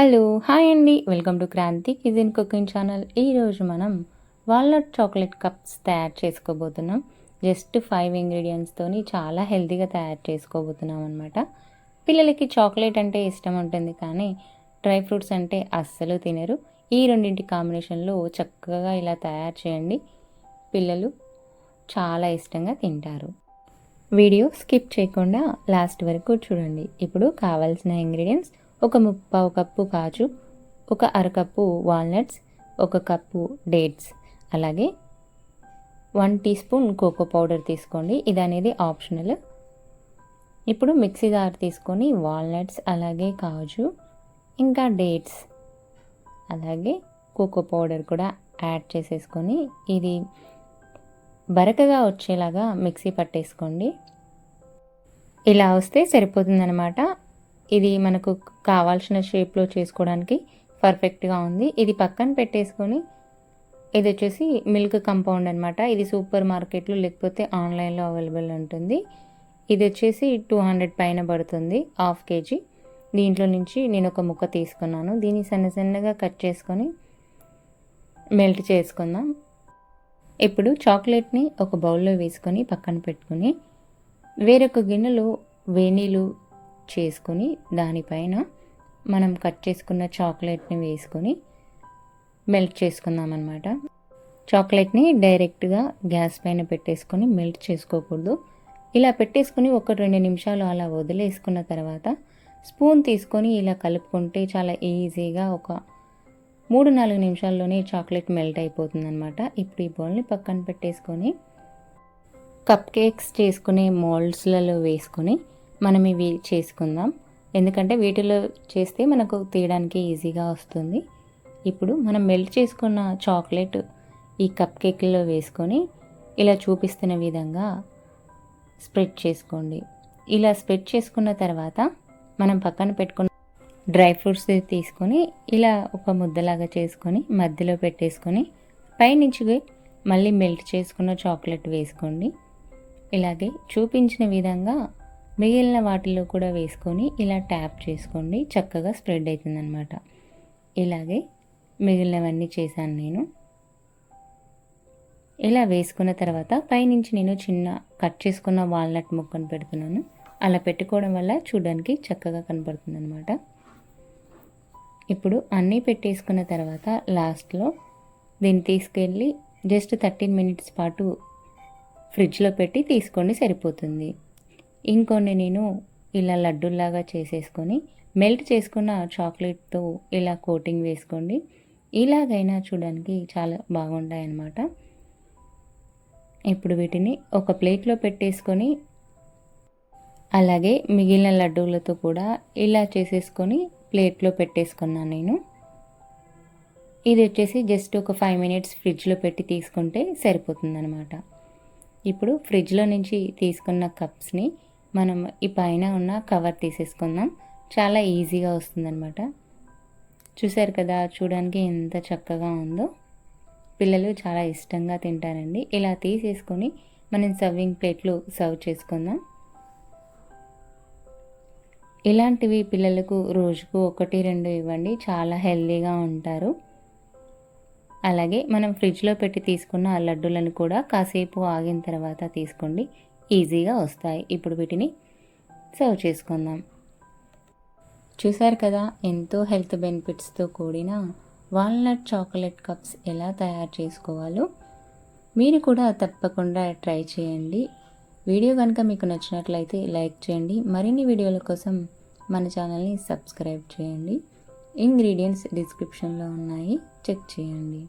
Hello hi అండి, welcome to Kranthi kitchen cooking channel. ఈరోజు మనం వాల్నట్ చాక్లెట్ కప్స్ తయారు చేసుకోబోతున్నాం. జస్ట్ 5 ఇంగ్రీడియంట్స్తోని చాలా హెల్తీగా తయారు చేసుకోబోతున్నాం అనమాట. పిల్లలకి చాక్లెట్ అంటే ఇష్టం ఉంటుంది, కానీ డ్రై ఫ్రూట్స్ అంటే అస్సలు తినరు. ఈ రెండింటి కాంబినేషన్లో చక్కగా ఇలా తయారు చేయండి, పిల్లలు చాలా ఇష్టంగా తింటారు. వీడియో స్కిప్ చేయకుండా లాస్ట్ వరకు చూడండి. ఇప్పుడు కావాల్సిన ఇంగ్రీడియంట్స్: ఒక 1/4 కప్పు కాజు, ఒక అరకప్పు వాల్నట్స్, ఒక కప్పు డేట్స్, అలాగే 1 టీ స్పూన్ కోకో పౌడర్ తీసుకోండి. ఇది అనేది ఆప్షనల్. ఇప్పుడు మిక్సీ జార్ తీసుకొని వాల్నట్స్, అలాగే కాజు, ఇంకా డేట్స్, అలాగే కోకో పౌడర్ కూడా యాడ్ చేసేసుకొని ఇది బరకగా వచ్చేలాగా మిక్సీ పట్టేసుకోండి. ఇలా వస్తే సరిపోతుందన్నమాట. ఇది మనకు కావాల్సిన షేప్లో చేసుకోవడానికి పర్ఫెక్ట్గా ఉంది. ఇది పక్కన పెట్టేసుకొని, ఇది వచ్చేసి మిల్క్ కంపౌండ్ అనమాట. ఇది సూపర్ మార్కెట్లో లేకపోతే ఆన్లైన్లో అవైలబుల్ ఉంటుంది. ఇది వచ్చేసి 200 పైన పడుతుంది, 1/2 kg. దీంట్లో నుంచి నేను ఒక ముక్క తీసుకున్నాను. దీన్ని సన్నగా కట్ చేసుకొని మెల్ట్ చేసుకుందాం. ఇప్పుడు చాక్లెట్ని ఒక బౌల్లో వేసుకొని పక్కన పెట్టుకొని, వేరొక గిన్నెలో వేనీళ్ళు చేసుకొని దానిపైన మనం కట్ చేసుకున్న చాక్లెట్ని వేసుకొని మెల్ట్ చేసుకుందాం అన్నమాట. చాక్లెట్ని డైరెక్ట్గా గ్యాస్ పైన పెట్టేసుకొని మెల్ట్ చేసుకోకూడదు. ఇలా పెట్టేసుకొని ఒక 2 నిమిషాలు అలా వదిలేసుకున్న తర్వాత స్పూన్ తీసుకొని ఇలా కలుపుకుంటే చాలా ఈజీగా ఒక 3-4 నిమిషాల్లోనే చాక్లెట్ మెల్ట్ అయిపోతుంది అనమాట. ఇప్పుడు ఈ బౌల్ని పక్కన పెట్టేసుకొని కప్ కేక్స్ చేసుకునే మోల్డ్స్లలో వేసుకొని మనం ఇవి చేసుకుందాం. ఎందుకంటే వీటిలో చేస్తే మనకు తీయడానికి ఈజీగా వస్తుంది. ఇప్పుడు మనం మెల్ట్ చేసుకున్న చాక్లెట్ ఈ కప్ కేక్లో వేసుకొని ఇలా చూపిస్తున్న విధంగా స్ప్రెడ్ చేసుకోండి. ఇలా స్ప్రెడ్ చేసుకున్న తర్వాత మనం పక్కన పెట్టుకున్న డ్రై ఫ్రూట్స్ తీసుకొని ఇలా ఒక ముద్దలాగా చేసుకొని మధ్యలో పెట్టేసుకొని పైనుంచి మళ్ళీ మెల్ట్ చేసుకున్న చాక్లెట్ వేసుకోండి. ఇలాగే చూపించిన విధంగా మిగిలిన వాటిలో కూడా వేసుకొని ఇలా ట్యాప్ చేసుకోండి, చక్కగా స్ప్రెడ్ అవుతుందన్నమాట. ఇలాగే మిగిలినవన్నీ చేశాను నేను. ఇలా వేసుకున్న తర్వాత పైనుంచి నేను చిన్న కట్ చేసుకున్న వాల్నట్ ముక్కను పెడుతున్నాను. అలా పెట్టుకోవడం వల్ల చూడడానికి చక్కగా కనపడుతుంది అనమాట. ఇప్పుడు అన్నీ పెట్టేసుకున్న తర్వాత లాస్ట్లో దీన్ని తీసుకెళ్ళి జస్ట్ 13 మినిట్స్ పాటు ఫ్రిడ్జ్లో పెట్టి తీసుకోండి, సరిపోతుంది. ఇంకొన్ని నేను ఇలా లడ్డూలాగా చేసేసుకొని మెల్ట్ చేసుకున్న చాక్లెట్తో ఇలా కోటింగ్ వేసుకోండి. ఇలాగైనా చూడడానికి చాలా బాగుంటాయి అన్నమాట. ఇప్పుడు వీటిని ఒక ప్లేట్లో పెట్టేసుకొని అలాగే మిగిలిన లడ్డూలతో కూడా ఇలా చేసేసుకొని ప్లేట్లో పెట్టేసుకున్నాను నేను. ఇది వచ్చేసి జస్ట్ ఒక 5 మినిట్స్ ఫ్రిడ్జ్లో పెట్టి తీసుకుంటే సరిపోతుందన్నమాట. ఇప్పుడు ఫ్రిడ్జ్లో నుంచి తీసుకున్న కప్స్ని మనం ఈ పైన ఉన్న కవర్ తీసేసుకుందాం. చాలా ఈజీగా వస్తుందన్నమాట. చూసారు కదా, చూడడానికి ఎంత చక్కగా ఉందో. పిల్లలు చాలా ఇష్టంగా తింటారండి. ఇలా తీసేసుకొని మనం సర్వింగ్ ప్లేట్లో సర్వ్ చేసుకుందాం. ఇలాంటివి పిల్లలకు రోజుకు 1-2 ఇవ్వండి, చాలా హెల్తీగా ఉంటారు. అలాగే మనం ఫ్రిడ్జ్లో పెట్టి తీసుకున్న ఆ లడ్డూలను కూడా కాసేపు ఆగిన తర్వాత తీసుకోండి, ఈజీగా వస్తాయి. ఇప్పుడు వీటిని సర్వ్ చేసుకుందాం. చూసారు కదా, ఎంతో హెల్త్ బెనిఫిట్స్తో కూడిన వాల్నట్ చాక్లెట్ కప్స్ ఎలా తయారు చేసుకోవాలో మీరు కూడా తప్పకుండా ట్రై చేయండి. వీడియో కనుక మీకు నచ్చినట్లయితే లైక్ చేయండి. మరిన్ని వీడియోల కోసం మన ఛానల్ని సబ్స్క్రైబ్ చేయండి. ఇంగ్రీడియంట్స్ డిస్క్రిప్షన్లో ఉన్నాయి, చెక్ చేయండి.